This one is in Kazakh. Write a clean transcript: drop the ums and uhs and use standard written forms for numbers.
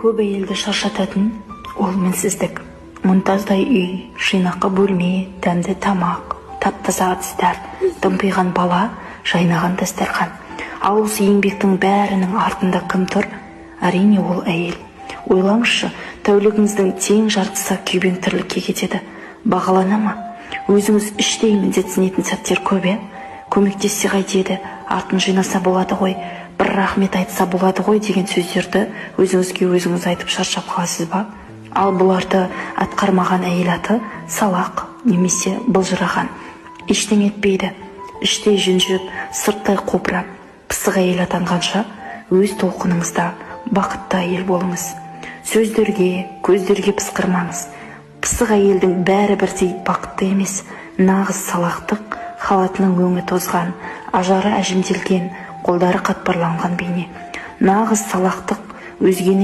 Көп әйелді шаршататын ол мінсіздік. Мұнтаздай үй, жинақы бөлме, дәмді тамақ, тап-таза ыдыстар, дымпиған бала, жайнаған дастархан. Ал осы еңбектің бәрінің артында кім тұр? Әрине, ол әйел. Ойлаңызшы, тәулігіңіздің тең жартысы күйбең тірлікке кетеді. Бағалана ма? Өзіңіз іштей міндетсінетін сәттер көп, көмектессе қайтеді, артын жинаса болады ғой, бір рахмет айтса болады ғой деген сөздерді өзіңізге өзіңіз айтып шаршап қаласыз ба? Ал бұларды атқармаған әйел аты салақ немесе былжыраған. Ештеңе етпейді, іштей жүнжіп, сырттай қопырап, пысық әйел атанғанша өз толқыныңызда бақытты әйел болыңыз. Сөздерге, көздерге пысқырмаңыз. Пысық әйелдің бәрі бірдей бақытты емес. Нағыз салақтық халатының өңі тозған, ажары әжімделген, қолдары қатпарланған бейне. Нағыз салақтық өзгені